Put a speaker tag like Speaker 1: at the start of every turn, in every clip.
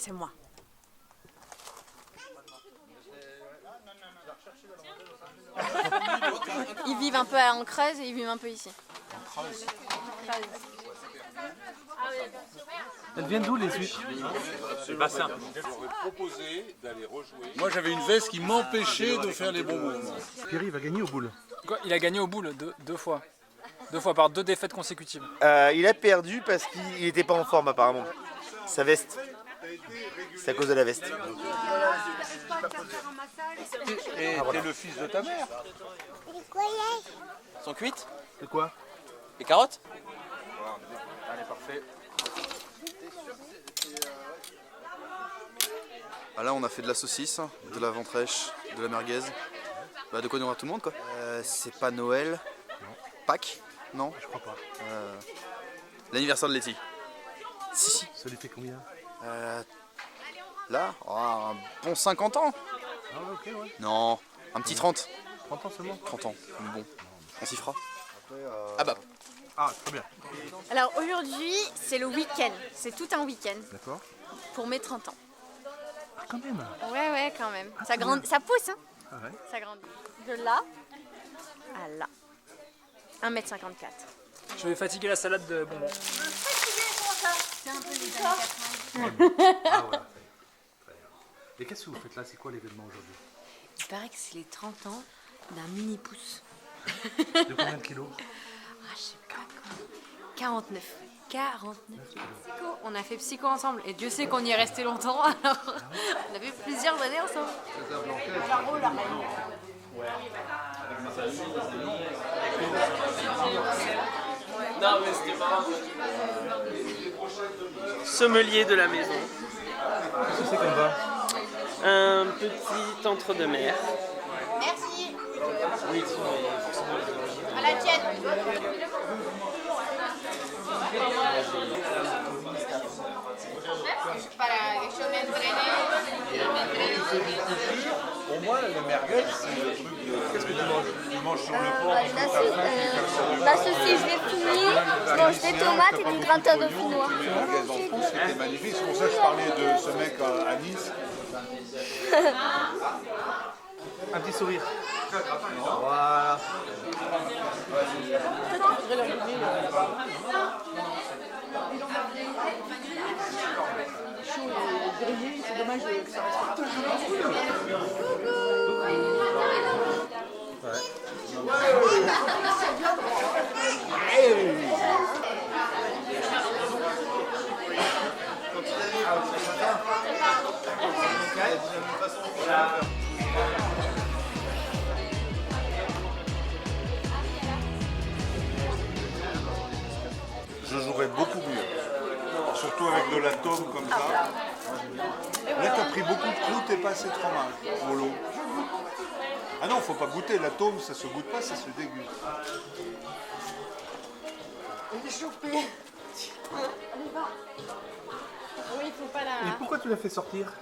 Speaker 1: c'est moi. Ils vivent un peu en Creuse et ils vivent un peu ici.
Speaker 2: Elles viennent d'où les huîtres?
Speaker 3: C'est pas simple.
Speaker 4: Moi j'avais une veste qui m'empêchait de faire les bonbons.
Speaker 2: Pierre, il va gagner au boule.
Speaker 5: Quoi, il a gagné au boule deux fois. Deux fois par 2 défaites consécutives.
Speaker 6: Il a perdu parce qu'il n'était pas en forme apparemment. Sa veste. C'est à cause de la veste.
Speaker 4: Et t'es le fils de ta mère.
Speaker 3: Sont cuites?
Speaker 2: C'est quoi?
Speaker 3: Les carottes?
Speaker 2: Allez, parfait.
Speaker 7: Ah là, on a fait de la saucisse, de la ventrèche, de la merguez. Bah, de quoi il y aura tout le monde, quoi. C'est pas Noël.
Speaker 2: Non.
Speaker 7: Pâques? Non.
Speaker 2: Je crois pas.
Speaker 7: L'anniversaire de Letty. Si.
Speaker 2: Ça lui fait combien?
Speaker 7: Là, un bon 50 ans.
Speaker 2: Ah ouais, ok, ouais.
Speaker 7: Non, un petit 30.
Speaker 2: 30 ans seulement?
Speaker 7: 30 ans, bon. On s'y fera. Ah bah.
Speaker 2: Ah, très bien.
Speaker 1: Alors aujourd'hui, c'est le week-end. C'est tout un week-end
Speaker 2: D'accord.
Speaker 1: pour mes 30 ans.
Speaker 2: Ah, quand même.
Speaker 1: Ouais, quand même.
Speaker 2: Ah,
Speaker 1: Ça,
Speaker 2: très bien.
Speaker 1: ça pousse, hein.
Speaker 2: Ah ouais.
Speaker 1: Ça grandit. De là à là. 1,54 m.
Speaker 5: Je vais fatiguer la salade de bonbons.
Speaker 1: C'est un peu les années 80.
Speaker 2: Ah voilà, ça y est. Très bien. Et qu'est-ce que vous faites là? C'est quoi l'événement aujourd'hui?
Speaker 8: Il paraît que c'est les 30 ans d'un mini-pouce.
Speaker 2: De combien de kilos?
Speaker 8: Ah, je sais pas quoi. 49. 49 Psycho. On a fait psycho ensemble et Dieu sait qu'on y est resté longtemps. Alors, on a fait plusieurs années ensemble.
Speaker 3: Non, mais c'était pas sommelier de la maison.
Speaker 2: Qu'est-ce que c'est comme vin?
Speaker 3: Un petit entre-deux-mer.
Speaker 1: Merci.
Speaker 3: Oui,
Speaker 1: À la tienne.
Speaker 4: Pour moi, le merguez, c'est le truc de... Qu'est-ce que tu manges? Tu manges sur le porc,
Speaker 9: La saucisse, je l'ai finie. Je mange des tomates et du gratin dauphinois.
Speaker 4: le merguez en France, c'était magnifique. C'est pour ça que je parlais de ce mec à Nice.
Speaker 2: Un petit sourire. Voilà.
Speaker 4: Je jouerais beaucoup mieux. Surtout avec de la tome comme ça. Là, tu as pris beaucoup de croûte et pas assez de fromage. Au lot. Ah non, faut pas goûter. La tome, ça se goûte pas, ça se déguste.
Speaker 1: Elle est chopée. Allez, va. Oui, il faut pas la...
Speaker 2: Et pourquoi tu l'as fait sortir?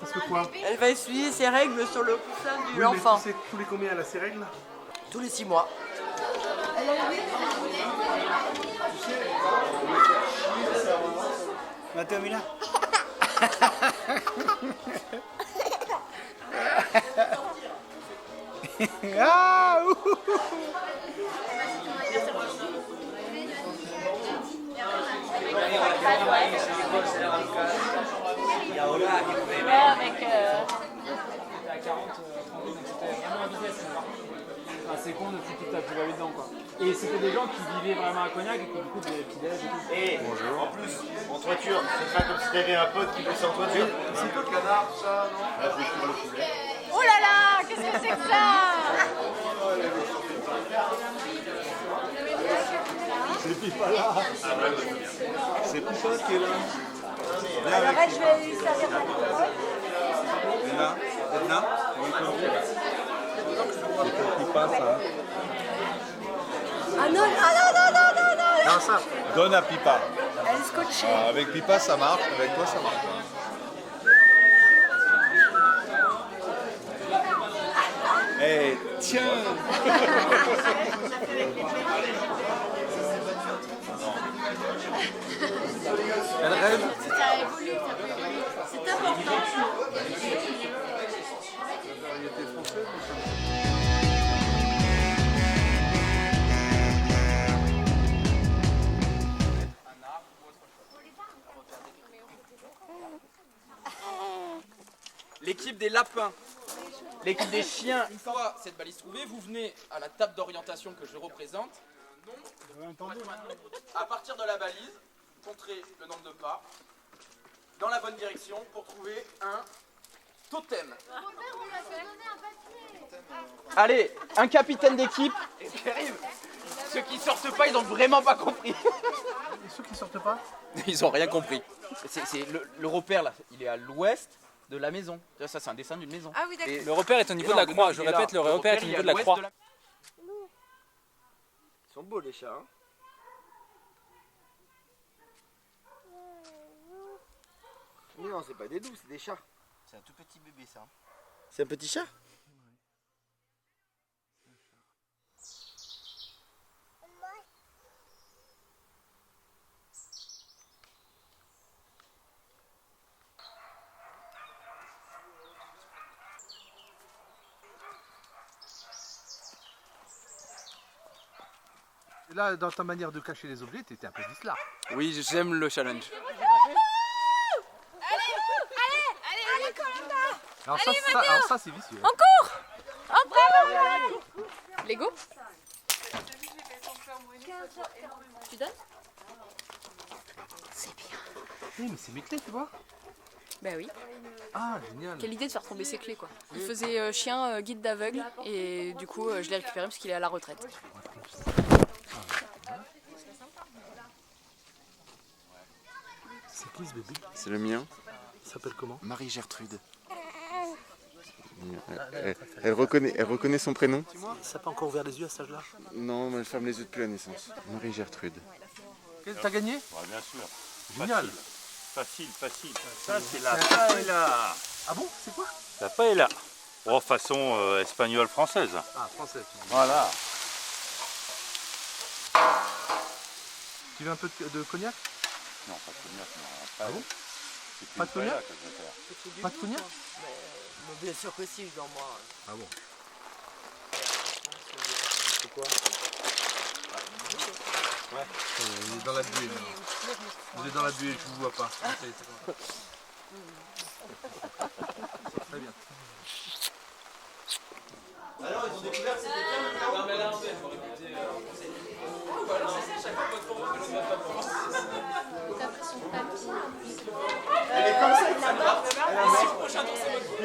Speaker 2: Parce que quoi?
Speaker 8: Elle va essuyer ses règles sur le coussin de
Speaker 2: Oui,
Speaker 8: l'enfant.
Speaker 2: mais tu sais tous les combien elle a ses règles?
Speaker 8: Tous les 6 mois.
Speaker 6: Matamila.
Speaker 2: Ah
Speaker 1: avec...
Speaker 5: À 40, 30 donc c'était vraiment un business. Enfin, c'est con de foutre toute ta plus-value dedans, quoi. Et c'était des gens qui vivaient vraiment à Cognac et qui du coup faisaient des petits-déj et tout.
Speaker 6: Et en plus, en toiture, c'est pas comme si t'avais un pote qui bossait en toiture.
Speaker 4: C'est peu canard, ça, non? Je vais cuire le poulet.
Speaker 1: Oh là là, qu'est-ce que c'est que ça?
Speaker 4: C'est Pipa là. C'est Pipa qui est là. Viens
Speaker 9: Alors,
Speaker 4: avec
Speaker 9: je vais lui servir ma parole.
Speaker 4: Edna. Edna, oui, c'est Pipa, ça.
Speaker 9: Ah non, non, non, non, non, non, non.
Speaker 6: Non, ça.
Speaker 4: Donne à Pipa.
Speaker 9: Elle est scotchée.
Speaker 4: Ah, avec Pipa, ça marche. Avec toi, ça marche. Eh, tiens.
Speaker 6: Elle rêve.
Speaker 1: Ça évolue, ça peut évoluer.
Speaker 10: l'équipe des lapins, l'équipe des chiens. Une fois cette balise trouvée, vous venez à la table d'orientation que je représente. À partir de la balise, compterez le nombre de pas dans la bonne direction pour trouver un totem. Allez, un capitaine d'équipe. Ceux qui sortent pas, ils ont vraiment pas compris.
Speaker 2: Et ceux qui sortent pas?
Speaker 10: Ils ont rien compris. C'est le repère là, il est à l'ouest de la maison. Ça, c'est un dessin d'une maison.
Speaker 8: Ah oui, d'accord.
Speaker 5: Le repère est au niveau de la croix. Je répète, le repère est au niveau de la croix.
Speaker 6: Ils sont beaux les chats. Hein. Non, c'est pas des loups, c'est des chats.
Speaker 7: C'est un tout petit bébé ça.
Speaker 6: C'est un petit chat?
Speaker 2: Et là, dans ta manière de cacher les objets, t'étais un peu dislar.
Speaker 10: Oui, j'aime le challenge.
Speaker 8: Allez, Colanta.
Speaker 2: Alors ça c'est vicieux.
Speaker 8: En cours. En bravo. Lego. Tu donnes? C'est bien.
Speaker 2: Oui, mais c'est mes clés, tu vois.
Speaker 8: Bah oui.
Speaker 2: Ah, génial.
Speaker 8: Quelle idée de faire tomber ses clés quoi. Il faisait chien guide d'aveugle et du coup je l'ai récupéré parce qu'il est à la retraite.
Speaker 2: C'est qui ce bébé?
Speaker 7: C'est le mien.
Speaker 2: Il s'appelle comment?
Speaker 7: Marie-Gertrude. Elle reconnaît son prénom?
Speaker 2: Ça n'a pas encore ouvert les yeux à cet âge-là?
Speaker 7: Non, mais elle ferme les yeux depuis la naissance. Marie-Gertrude.
Speaker 2: T'as gagné?
Speaker 11: Ouais, bien sûr.
Speaker 2: Génial.
Speaker 11: Facile. Ça, c'est la paella.
Speaker 2: Ah bon? C'est quoi?
Speaker 11: La paella. Oh, façon espagnole française.
Speaker 2: Ah, français. Tu dis.
Speaker 11: Voilà.
Speaker 2: Tu veux un peu de cognac?
Speaker 11: Non, pas de cognac, non.
Speaker 2: Ah bon?
Speaker 11: C'est
Speaker 2: Pas de
Speaker 11: une paella
Speaker 2: cognac?
Speaker 11: que je vais faire.
Speaker 2: Pas de cognac?
Speaker 1: Bien sûr que si, dans moi.
Speaker 2: Ah bon?
Speaker 6: C'est quoi?
Speaker 2: Ouais. On est dans la buée maintenant. Vous êtes dans la buée, je vous vois pas. Très bien.
Speaker 10: Alors, ils ont découvert que c'était bien. Non, mais là, en fait, il faut répéter. Voilà, c'est ça, chaque fois votre forme, que l'autre va pas pour.
Speaker 9: T'as pris son papier en plus.
Speaker 10: Elle est comme ça, là-bas. Si le prochain tour, c'est votre tour.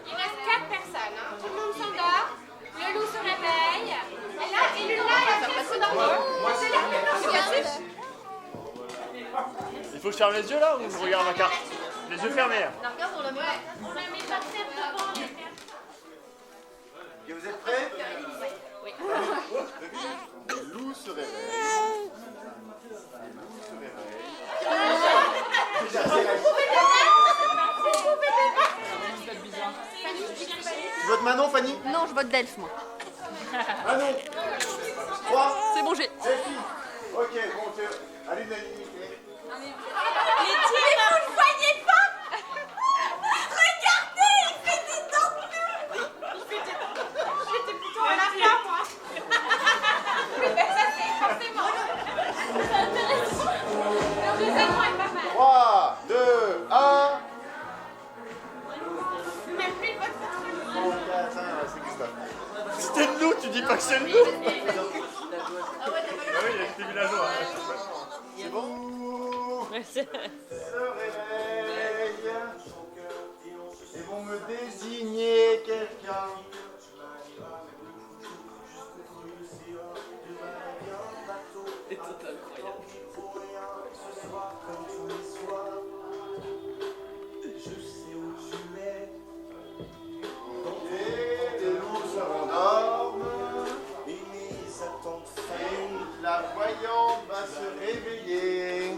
Speaker 12: Il reste 4 personnes, hein. Tout le monde s'endort, le loup se réveille, et là, et là, elle a fait se dormir. C'est la plus
Speaker 11: Il faut que je ferme les yeux là ou je regarde ma carte? Les yeux fermés.
Speaker 12: On la met par terre devant.
Speaker 6: Et vous êtes prêts?
Speaker 12: Oui.
Speaker 6: Le loup se réveille. Tu votes Manon, Fanny?
Speaker 8: Non, je vote Delphes moi.
Speaker 6: Manon 3.
Speaker 8: C'est bon, j'ai.
Speaker 6: Delphine. Ok, bon, à l'unanimité.
Speaker 12: Mais vous ne voyez pas? Regardez, il fait des dents de nous. J'étais plutôt à la fin, moi. Mais ça, c'est forcément. C'est intéressant. Le deuxième est pas mal.
Speaker 6: 3, 2, 1.
Speaker 12: Même plus de votre
Speaker 6: C'est Gustave.
Speaker 11: C'était le loup, tu dis pas que c'est le loup? Ah oui, il y a des villageois.
Speaker 6: C'est bon. Se réveille. Ils vont me désigner quelqu'un.
Speaker 10: C'est incroyable.
Speaker 6: Et les loups se rendorment. La voyante va se réveiller.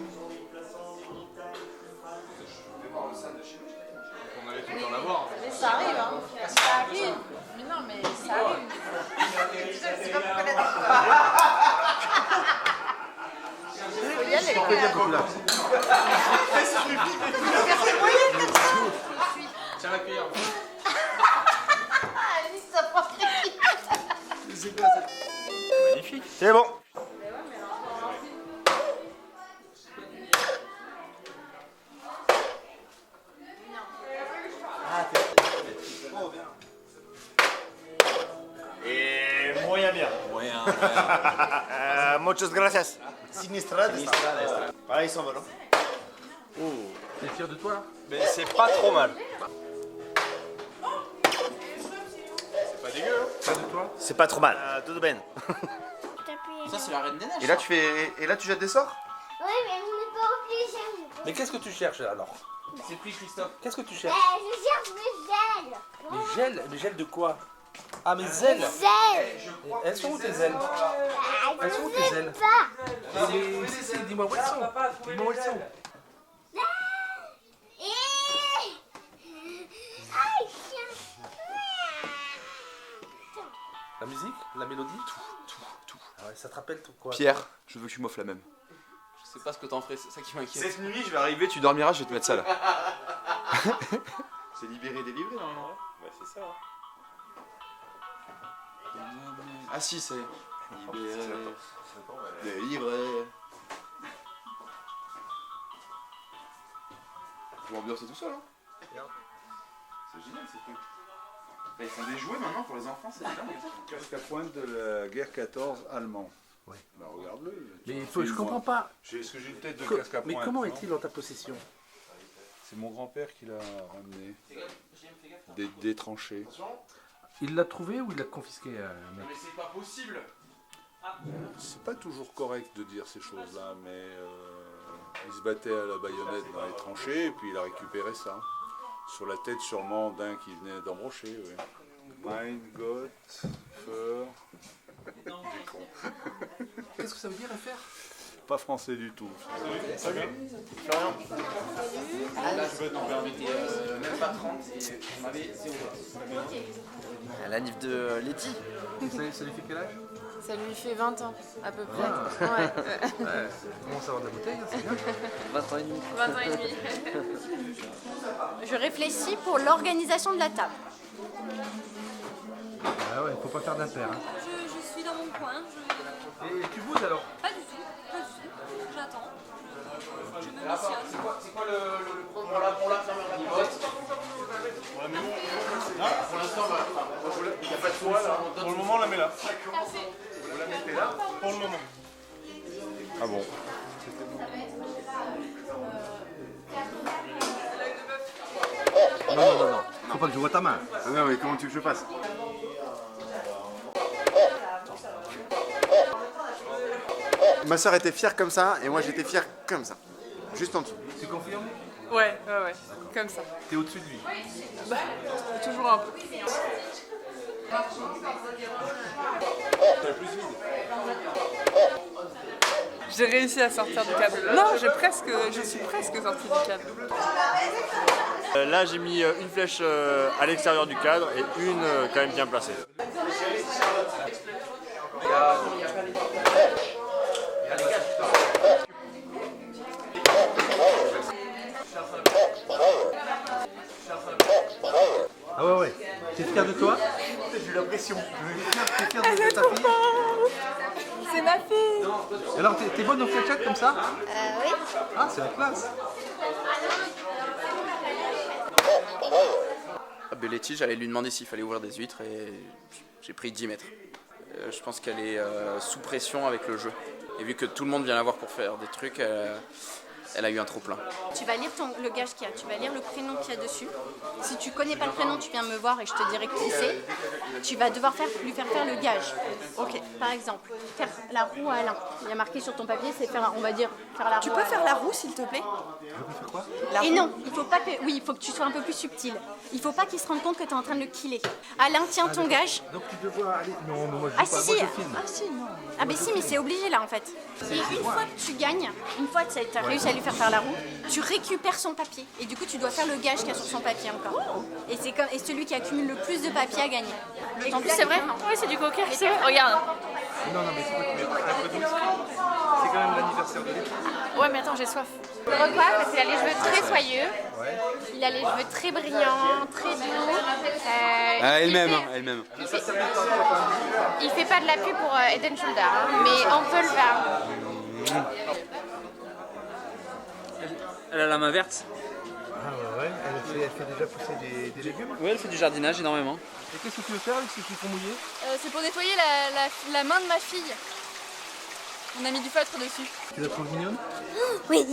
Speaker 2: On allait tout le temps la voir.
Speaker 1: Mais ça arrive, hein. Ça arrive. Mais non, mais ça arrive. C'est pas pour connaître. Faut y aller.
Speaker 2: On peut dire comme là.
Speaker 10: Tiens la cuillère.
Speaker 1: Allez, ça prend
Speaker 11: Magnifique.
Speaker 6: C'est bon. Moyen bien.
Speaker 11: Moyen.
Speaker 6: Muchas gracias. Sinistrada. Voilà, ils s'en vont.
Speaker 2: T'es fier de toi là?
Speaker 6: Mais c'est pas trop mal.
Speaker 2: C'est pas dégueu, hein? Fier de toi?
Speaker 6: C'est pas trop mal. Tout bien.
Speaker 10: Ça, c'est la Reine des Neiges.
Speaker 7: Et là, tu jettes des sorts?
Speaker 9: Oui, mais on n'est pas obligé.
Speaker 2: Mais qu'est-ce que tu cherches alors?
Speaker 10: C'est pris, Christophe.
Speaker 2: Qu'est-ce que tu cherches?
Speaker 9: Je cherche mes ailes.
Speaker 2: Les gels? Les gels de quoi? Ah, mes ailes!
Speaker 9: Ailes.
Speaker 2: Elles sont où tes ailes? Elles sont où tes ailes?
Speaker 9: Pas.
Speaker 2: Si, dis-moi où elles sont. Dis-moi où elles sont. La musique? La mélodie? Tout. Ah ouais, ça te rappelle tout quoi?
Speaker 7: Pierre, je veux que tu m'offres la même.
Speaker 10: Je sais pas ce que t'en ferais, c'est ça qui m'inquiète.
Speaker 7: Cette nuit, je vais arriver, tu dormiras, je vais te mettre ça là. C'est libéré, délivré normalement, ouais?
Speaker 2: Ouais, c'est ça.
Speaker 7: Ah si, c'est libéré, délivré. Je vais ambiancer tout seul, hein. C'est génial ces trucs. Là, ils font des jouets maintenant pour les enfants, c'est dingue.
Speaker 4: Casque à pointe de la guerre 14 allemand.
Speaker 2: Ouais.
Speaker 4: Bah regarde-le.
Speaker 2: Mais je comprends pas.
Speaker 4: Est-ce que j'ai une tête de casque à pointe?
Speaker 2: Mais comment
Speaker 4: non?
Speaker 2: est-il dans ta possession?
Speaker 4: C'est mon grand-père qui l'a ramené. Des tranchées.
Speaker 2: Il l'a trouvé ou il l'a confisqué mec?
Speaker 10: Mais c'est pas possible.
Speaker 4: C'est pas toujours correct de dire ces choses-là, mais il se battait à la baïonnette dans les tranchées et puis il a récupéré ça. Sur la tête sûrement d'un qui venait d'embrocher, oui. Mein Gott, für...
Speaker 2: Qu'est-ce que ça veut dire FR?
Speaker 4: Pas français du tout.
Speaker 10: Salut. Florian. Là, je veux t'en permettre même pas 30 et on avait 0
Speaker 6: La livre de Letty.
Speaker 2: Ça lui fait quel âge?
Speaker 1: Ça lui fait 20 ans, à peu près.
Speaker 2: Ah.
Speaker 1: Ouais.
Speaker 2: On commence à avoir de la bouteille, hein, c'est bien.
Speaker 6: 20 ans et demi.
Speaker 1: 20 ans et demi.
Speaker 8: Je réfléchis pour l'organisation de la table.
Speaker 2: Ah ouais, faut pas faire d'impair. Hein.
Speaker 12: Je suis dans mon coin.
Speaker 2: Et tu bouges alors?
Speaker 12: Pas du tout. J'attends. Je me
Speaker 10: Là,
Speaker 12: missionne.
Speaker 10: c'est quoi le pour la ferme il vote. Pour l'instant, il n'y a pas de choix là.
Speaker 11: Pour le moment, on la met là. Vous la mettez là pour le moment.
Speaker 4: Ah bon?
Speaker 2: Non. Faut pas que je vois ta main.
Speaker 4: Non mais comment tu veux que je fasse?
Speaker 7: Ma soeur était fière comme ça et moi j'étais fier comme ça. Juste en dessous.
Speaker 2: Tu confirmes?
Speaker 1: Ouais. Comme ça.
Speaker 2: T'es au-dessus de lui.
Speaker 1: Bah, toujours un peu. J'ai réussi à sortir du cadre. Non, je suis presque sortie du cadre.
Speaker 11: Là, j'ai mis une flèche à l'extérieur du cadre et une quand même bien placée.
Speaker 2: Ah ouais. T'es fier de toi?
Speaker 6: J'ai eu la pression.
Speaker 2: T'es fier de ta fille?
Speaker 1: C'est ma fille.
Speaker 2: Alors t'es bonne aux fléchettes comme ça?
Speaker 9: Oui.
Speaker 2: Ah, c'est la classe.
Speaker 7: Belletti, j'allais lui demander s'il fallait ouvrir des huîtres et j'ai pris 10 mètres. Je pense qu'elle est sous pression avec le jeu. Et vu que tout le monde vient la voir pour faire des trucs, elle a eu un trop plein.
Speaker 8: Tu vas lire le gage qu'il y a, tu vas lire le prénom qu'il y a dessus. Si tu connais pas le prénom, tu viens me voir et je te dirai qui c'est. Tu vas devoir lui faire faire le gage. Ok. Par exemple, faire la roue à Alain. Il y a marqué sur ton papier, c'est faire, on va dire, faire la roue.
Speaker 1: Tu peux faire la roue, s'il te plaît?
Speaker 8: Et non, il faut pas que, oui, il faut que tu sois un peu plus subtil. Il faut pas qu'il se rende compte que tu es en train de le killer. Alain, tiens ton gage.
Speaker 2: Donc tu devras aller. Non, mais moi je
Speaker 8: Ah
Speaker 2: joue pas,
Speaker 8: si,
Speaker 2: moi
Speaker 8: si.
Speaker 2: je filme.
Speaker 8: Ah si, non. Ah mais si, mais c'est obligé là en fait. Et une fois que tu gagnes, une fois que tu as réussi à lui faire la roue, tu récupères son papier. Et du coup, tu dois faire le gage qu'il y a sur son papier encore. Et c'est et celui qui accumule le plus de papier à gagner. En plus, c'est vrai?
Speaker 12: Oui, c'est du coca. C'est vrai. Regarde.
Speaker 2: Non, mais c'est pas que tu mets un peu d'eau. C'est quand même l'anniversaire de l'été.
Speaker 12: Ouais, mais attends, j'ai soif. Le recoiffe parce qu'il a les cheveux très soyeux. Il a les cheveux très brillants, très doux.
Speaker 7: Elle-même,
Speaker 12: il
Speaker 7: hein, elle-même.
Speaker 12: fait pas de la pub pour Eden Shoulder, hein, mais on peut le faire.
Speaker 3: Elle a la main verte.
Speaker 6: ouais. Elle fait déjà pousser des légumes.
Speaker 5: Oui, elle fait du jardinage énormément.
Speaker 2: Et qu'est-ce que tu veux faire avec ces chiffons mouillés?
Speaker 8: C'est pour nettoyer la main de ma fille. On a mis du feutre dessus.
Speaker 2: Tu la trouves mignonne?
Speaker 9: Oui.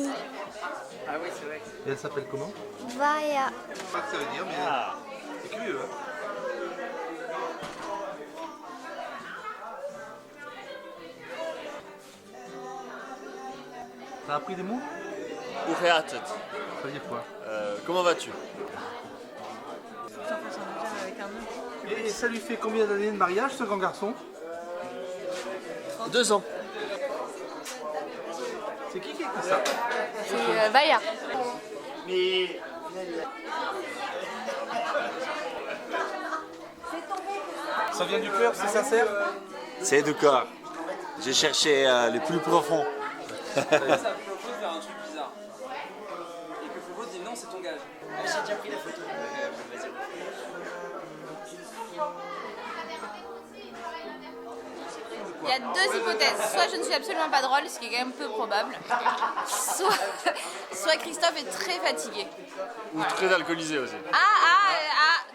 Speaker 3: Ah oui, c'est vrai.
Speaker 2: Et elle s'appelle comment?
Speaker 9: Vaya.
Speaker 2: Je sais pas ce que ça veut dire, mais c'est curieux. Hein. T'as appris des mots?
Speaker 11: Ureatet.
Speaker 2: Ça veut dire quoi?
Speaker 11: Comment vas-tu?
Speaker 2: Et ça lui fait combien d'années de mariage, ce grand garçon?
Speaker 11: 2 ans.
Speaker 2: C'est qui a écrit ça?
Speaker 8: C'est Vaya.
Speaker 11: Mais...
Speaker 2: Ça vient du cœur, c'est sincère?
Speaker 13: C'est du corps. J'ai cherché le plus profond.
Speaker 10: Ça propose vers un truc bizarre. Et que Fofo dit non, c'est ton gage.
Speaker 6: J'ai déjà pris la photo.
Speaker 8: Il y a 2 hypothèses. Soit je ne suis absolument pas drôle, ce qui est quand même peu probable. Soit Christophe est très fatigué.
Speaker 11: Ou très alcoolisé aussi.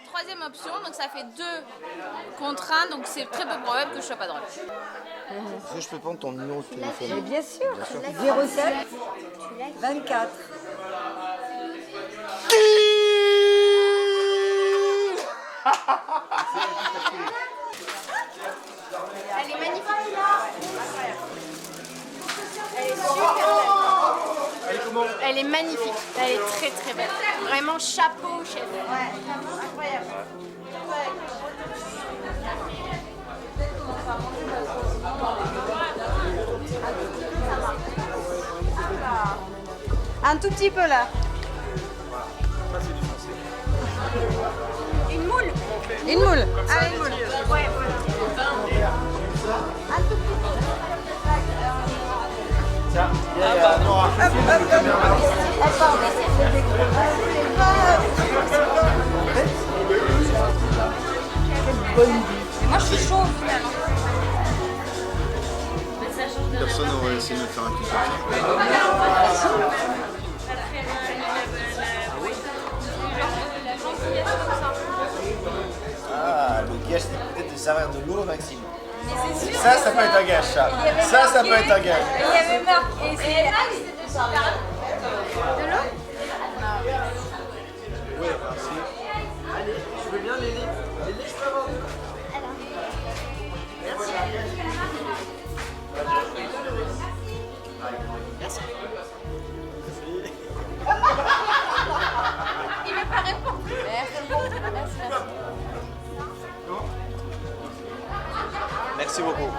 Speaker 8: Troisième option, donc ça fait 2 contre 1, donc c'est très peu probable que je sois pas drôle.
Speaker 6: Est-ce que je peux prendre ton numéro de téléphone?
Speaker 1: Mais bien sûr. 07 24.
Speaker 8: Elle est magnifique. Elle est super belle. Elle est magnifique. Elle est très très belle. Vraiment chapeau chef. Ouais, incroyable.
Speaker 1: Un tout petit peu là.
Speaker 8: Une moule.
Speaker 1: Une moule. Ah, une moule.
Speaker 8: Ouais, voilà.
Speaker 1: Un tout petit peu.
Speaker 6: Tiens, Nora.
Speaker 8: Moi je suis chaud finalement.
Speaker 2: Personne n'aurait essayé de me faire un petit peu.
Speaker 6: Ah, le gage, c'est peut-être de servir de l'eau, Maxime. Ça peut être un gage, ça. Ça peut être un gage.
Speaker 1: Il y avait marqué. De l'eau?
Speaker 2: Ouais, merci. Allez, tu veux bien Lélie? Lélie, je peux avoir deux? Merci.
Speaker 8: Merci. Il veut pas répondre. Merci.
Speaker 13: Merci beaucoup.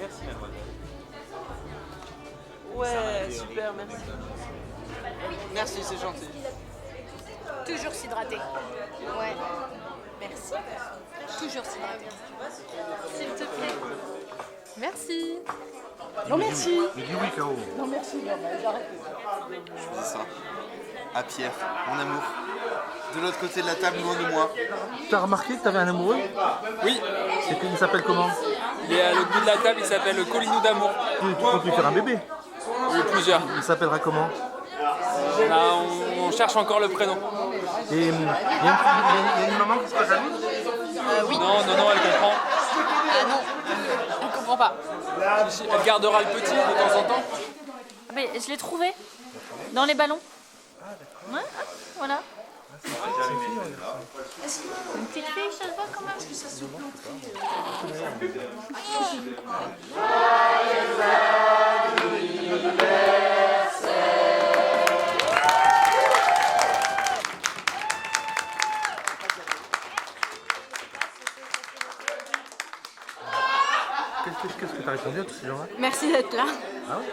Speaker 10: Merci mademoiselle.
Speaker 3: Ouais, super, merci.
Speaker 10: Merci, c'est gentil.
Speaker 8: Toujours s'hydrater. Ouais. Merci. Toujours s'hydrater. S'il te plaît. Merci.
Speaker 1: Non, merci.
Speaker 2: Mais dis oui, Caro.
Speaker 1: Non, merci. J'arrête.
Speaker 13: Je faisais ça. À Pierre, mon amour. De l'autre côté de la table, loin de moi.
Speaker 2: T'as remarqué que t'avais un amoureux?
Speaker 10: Oui.
Speaker 2: Il s'appelle comment?
Speaker 10: Il est à l'autre bout de la table, il s'appelle Colinou d'amour.
Speaker 2: Tu comptes lui faire un bébé?
Speaker 10: Oui, plusieurs.
Speaker 2: Il s'appellera comment?
Speaker 10: Là, on cherche encore le prénom.
Speaker 2: Et il y a une maman qui sera jalouse?
Speaker 8: Oui.
Speaker 10: Non, elle comprend.
Speaker 8: Ah non, elle comprend pas.
Speaker 10: Elle gardera le petit de temps en temps.
Speaker 8: Mais je l'ai trouvé dans les ballons. Ouais, voilà. Une petite fille, ça se voit quand même. Ça se
Speaker 2: Qu'est-ce que t'as répondu à tous ces gens-là?
Speaker 8: Merci d'être là.
Speaker 2: Ah ouais?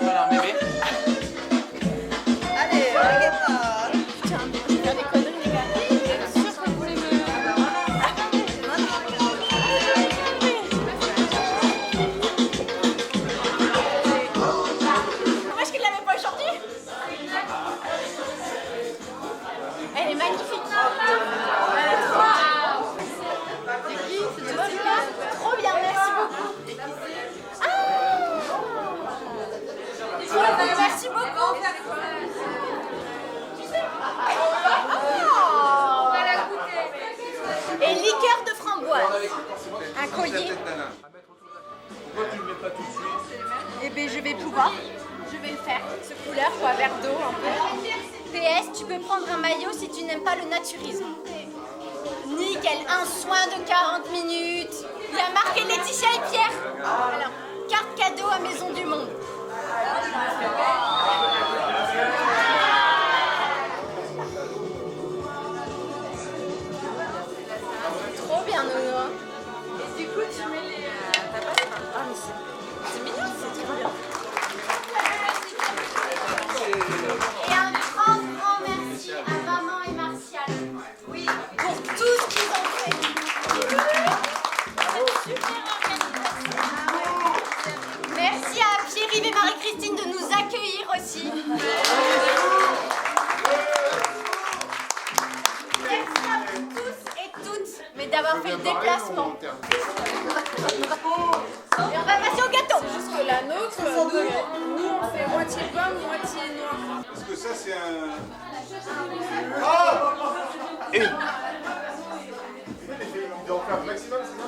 Speaker 7: Voilà, bébé.
Speaker 1: Allez, regarde. Putain, je vais faire des conneries, les gars. Bien sûr que vous voulez me...
Speaker 8: Dommage qu'il l'avait pas aujourd'hui. Elle est magnifique. Elle est trop... C'est qui? C'est toi, Lucas? Trop bien, merci beaucoup. Merci beaucoup. Et liqueur de framboise. Un collier.
Speaker 2: Pourquoi tu le mets pas tout de suite?
Speaker 8: Eh bien, je vais pouvoir. Je vais le faire. Ce couleur, quoi, verre d'eau, un peu. PS, tu peux prendre un maillot si tu n'aimes pas le naturisme. Nickel, un soin de 40 minutes. Il y a marqué Laetitia et Pierre. Alors, carte cadeau à Maison du Monde. Trop bien, Nono.
Speaker 1: Et du coup, tu mets les tapas. Ah, mais c'est mignon, c'est trop bien.
Speaker 8: Et un grand merci à maman et Martial. Oui, pour tout ce qu'ils ont fait. Cette super organisation. Merci à Pierre-Yves et Marie-Christine de nous accueillir aussi. Merci à vous tous et toutes, mais d'avoir fait le déplacement. Et on va passer au gâteau.
Speaker 1: Juste que la nôtre, nous on fait moitié pomme, moitié noir.
Speaker 4: Parce que ça, c'est un...
Speaker 6: Une.
Speaker 2: Il doit en faire un maximum, c'est ça?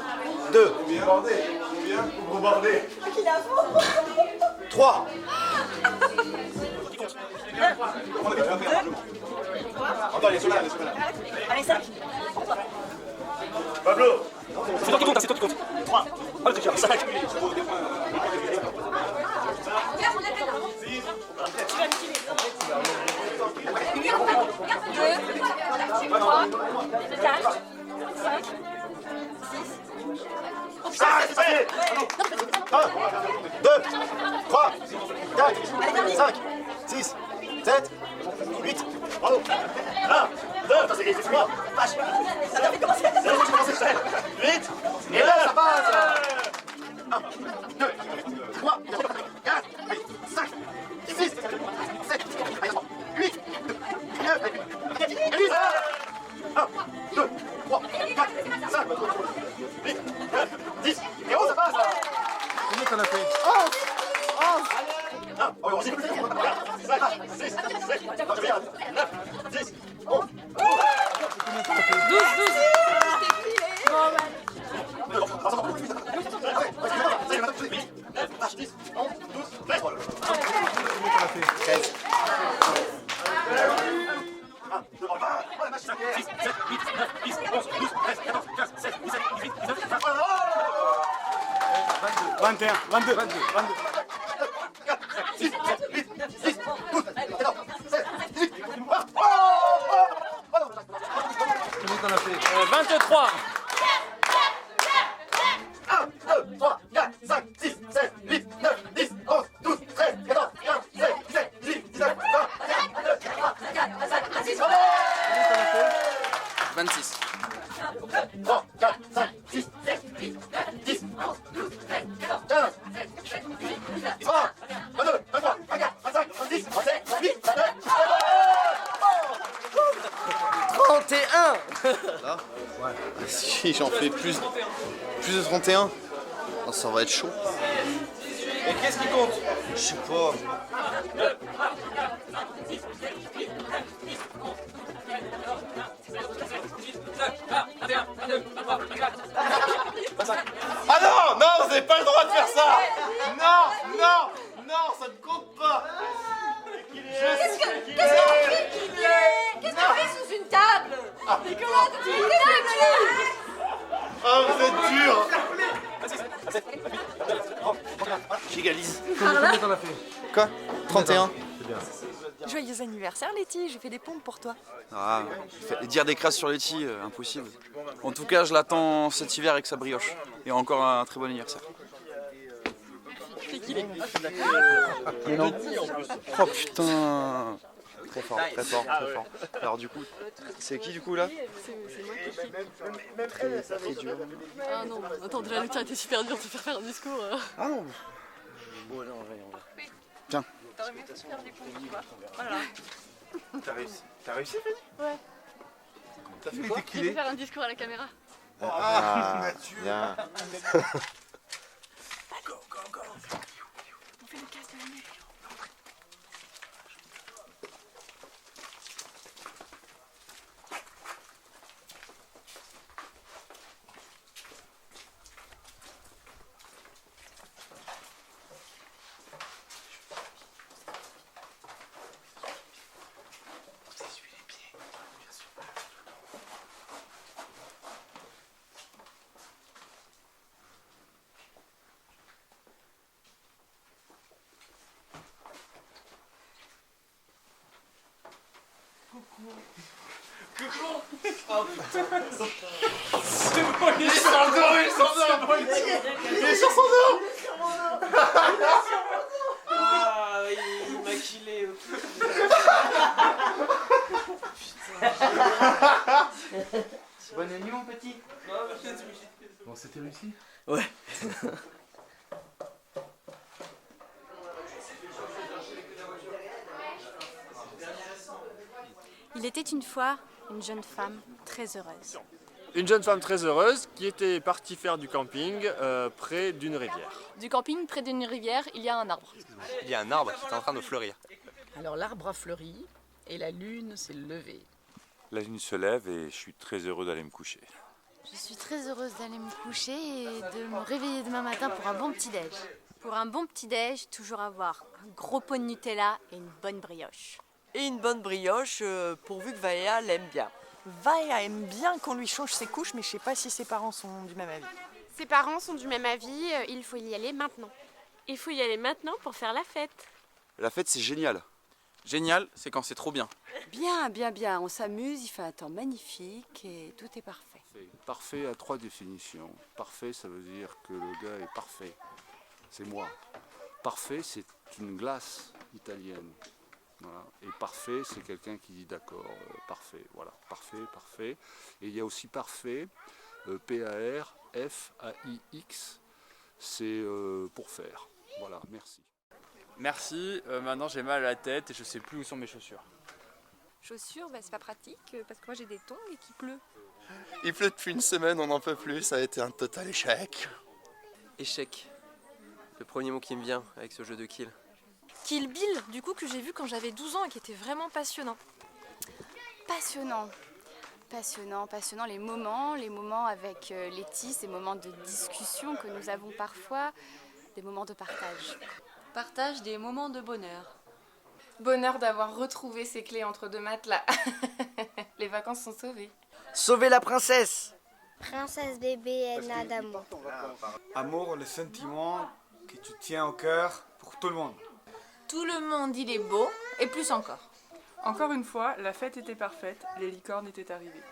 Speaker 6: 2.
Speaker 2: Combien? Combien? Vous bombardez.
Speaker 1: Qu'il a faux.
Speaker 6: 3.
Speaker 2: Attends, il est là,
Speaker 1: Allez, 5.
Speaker 6: Pablo.
Speaker 11: C'est toi qui compte, c'est toi qui compte. 3. Ah, c'est clair, 5.
Speaker 6: Ah, c'est passé. 1, 2, 3, 4, 5, 6, 7, 8. Bravo. 1, 2, c'est quoi? Vache. Ça a commencé. 8. Et là, ça passe. 1, 2, 3, 4, 5, 6, 7, 8, 9, 10. 1, 2, 3, 4, 5, 8, 9, 10. Et 11, ça passe.
Speaker 2: Combien t'en as fait?
Speaker 6: 11. 1, oh, vas-y. 5, 6, 7, 9, 10, 11.
Speaker 1: 12. Bon, bah.
Speaker 6: 21, 22, 22. 6, 7, 8, 10, 12, 14, 16, 18.
Speaker 2: Combien t'en as fait?
Speaker 5: 23.
Speaker 6: 1, 2, 3, 4, 5, 6, 7, 8, 9, 10, 11, 12, 13, 14, 15, 16, 17, 18, 19, 20, 21, 22, 23, 24, 25, 26.
Speaker 7: 26.
Speaker 6: 3, 4, 5, 6, 7, 8, 9, 10, 11, 12, 13, 14, 15, 16, 17, 18, 19, 20, 22, 23, 24, 25, 26, 27, 28, 29,
Speaker 13: 31. Là? Ouais. Si j'en fais plus de 31, oh, ça va être chaud.
Speaker 2: Et qu'est-ce qui compte?
Speaker 13: Je sais pas.
Speaker 6: Ah non, non, vous n'avez pas le droit de faire ça. Non, non, non, ça ne compte pas.
Speaker 1: Qu'est-ce que fait sous une table? Nicolas, tu es une table.
Speaker 6: Ah, vous
Speaker 2: Combien t'en as fait?
Speaker 13: Quoi? 31.
Speaker 2: C'est bien.
Speaker 1: Joyeux anniversaire Letty, j'ai fait des pompes pour toi.
Speaker 7: Ah, dire des crasses sur Letty, impossible. En tout cas, je l'attends cet hiver avec sa brioche. Et encore un très bon anniversaire. Mais non. Oh putain. Très fort, très fort, très fort. Alors du coup, c'est qui du coup là?
Speaker 1: C'est moi qui Ah non, attends, déjà le tien était super dur de te faire un discours.
Speaker 7: Ah non.
Speaker 13: Bon, allez, on va.
Speaker 7: Tiens.
Speaker 1: T'aurais mieux fait faire des pompes, tu vois. Voilà.
Speaker 6: T'as réussi, Fanny?
Speaker 1: Ouais.
Speaker 6: T'as fait quoi?
Speaker 1: J'ai fait faire un discours à la caméra.
Speaker 13: Ah, bien.
Speaker 1: On fait le casse de la neige.
Speaker 10: Oh putain. C'est bon, il est sur son dos, il est sur son dos. Il est sur son dos. Ah, il m'a killé.
Speaker 3: Bonne nuit mon petit.
Speaker 2: Bon, c'était réussi?
Speaker 3: Ouais.
Speaker 8: Il était une fois une jeune femme très heureuse.
Speaker 11: Une jeune femme très heureuse qui était partie faire du camping près d'une rivière.
Speaker 1: Du camping près d'une rivière, il y a un arbre.
Speaker 13: Il y a un arbre qui est en train de fleurir.
Speaker 14: Alors l'arbre a fleuri et la lune s'est levée.
Speaker 15: La lune se lève et je suis très heureux d'aller me coucher.
Speaker 8: Je suis très heureuse d'aller me coucher et de me réveiller demain matin pour un bon petit-déj. Pour un bon petit-déj, toujours avoir un gros pot de Nutella et une bonne brioche.
Speaker 14: Et une bonne brioche, pourvu que Valéa l'aime bien. Valéa aime bien qu'on lui change ses couches, mais je sais pas si ses parents sont du même avis.
Speaker 12: Ses parents sont du même avis, il faut y aller maintenant. Il faut y aller maintenant pour faire la fête.
Speaker 15: La fête, c'est génial.
Speaker 7: Génial, c'est quand c'est trop bien.
Speaker 14: Bien, bien, bien, on s'amuse, il fait un temps magnifique et tout est parfait.
Speaker 15: Parfait a 3 définitions. Parfait, ça veut dire que le gars est parfait. C'est moi. Parfait, c'est une glace italienne. Voilà. Et parfait, c'est quelqu'un qui dit d'accord, parfait, voilà, parfait, parfait. Et il y a aussi parfait, P-A-R-F-A-I-X, c'est pour faire. Voilà, merci.
Speaker 5: Merci, maintenant j'ai mal à la tête et je sais plus où sont mes chaussures.
Speaker 1: Chaussures, bah, c'est pas pratique parce que moi j'ai des tongs et qu'il pleut.
Speaker 13: Il pleut depuis une semaine, on n'en peut plus, ça a été un total échec.
Speaker 3: Échec. Le premier mot qui me vient avec ce jeu de kill.
Speaker 1: Kill Bill, du coup, que j'ai vu quand j'avais 12 ans et qui était vraiment passionnant.
Speaker 8: Passionnant. Passionnant, passionnant. Les moments avec Letty, ces moments de discussion que nous avons parfois, des moments de partage.
Speaker 1: Partage des moments de bonheur.
Speaker 12: Bonheur d'avoir retrouvé ses clés entre deux matelas. Les vacances sont sauvées.
Speaker 3: Sauver la princesse.
Speaker 9: Princesse bébé, elle n'a d'amour.
Speaker 16: Amour, le sentiment que tu tiens au cœur pour tout le monde.
Speaker 1: Tout le monde, il est beau, et plus encore.
Speaker 17: Encore une fois, la fête était parfaite, les licornes étaient arrivées.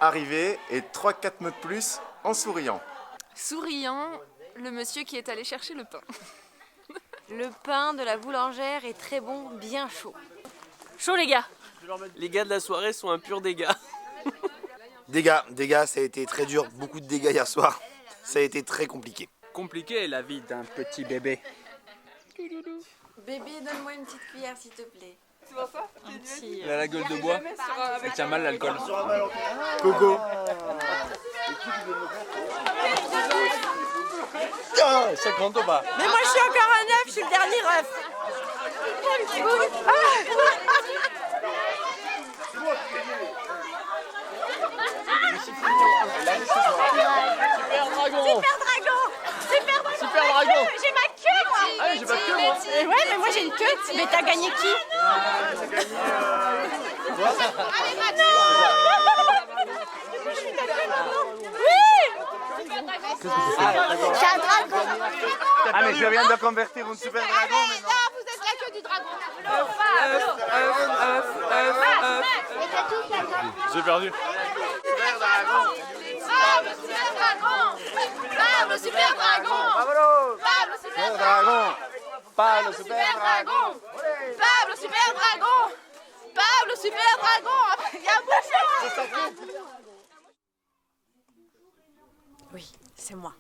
Speaker 13: Arrivé et 3-4 mots de plus en souriant.
Speaker 1: Souriant, le monsieur qui est allé chercher le pain.
Speaker 8: Le pain de la boulangère est très bon, bien chaud.
Speaker 1: Chaud les gars.
Speaker 3: Les gars de la soirée sont un pur dégât.
Speaker 6: Dégâts, ça a été très dur, beaucoup de dégâts hier soir. Ça a été très compliqué.
Speaker 3: Compliqué la vie d'un petit bébé.
Speaker 8: Bébé, donne-moi une petite cuillère s'il te plaît.
Speaker 12: Tu vois ça?
Speaker 5: Il a la gueule de bois, ça tient mal l'alcool.
Speaker 6: Coco.
Speaker 3: Ah, ça compte ou pas?
Speaker 14: Mais moi je suis encore un œuf, je suis le dernier œuf.
Speaker 3: Super dragon! Super dragon!
Speaker 12: J'ai ma queue moi!
Speaker 3: Ah, j'ai pas de queue moi!
Speaker 12: Ouais, mais moi j'ai une queue! Mais t'as gagné qui?
Speaker 3: J'ai gagné.
Speaker 12: Allez, maintenant! Oui!
Speaker 9: J'ai un dragon.
Speaker 6: Ah, mais je viens de convertir un super dragon maintenant.
Speaker 12: Non, vous êtes la queue du dragon.
Speaker 11: J'ai perdu.
Speaker 6: Super dragon.
Speaker 12: Bam, le super dragon. Bam, le super dragon.
Speaker 6: Bravo.
Speaker 12: Bam, le super
Speaker 6: Super
Speaker 12: dragon.
Speaker 6: dragon. Pas le
Speaker 12: Super
Speaker 6: super dragon.
Speaker 12: Bam, le super dragon. Bam, le super dragon. Il y a un bouchon.
Speaker 14: Oui, c'est moi.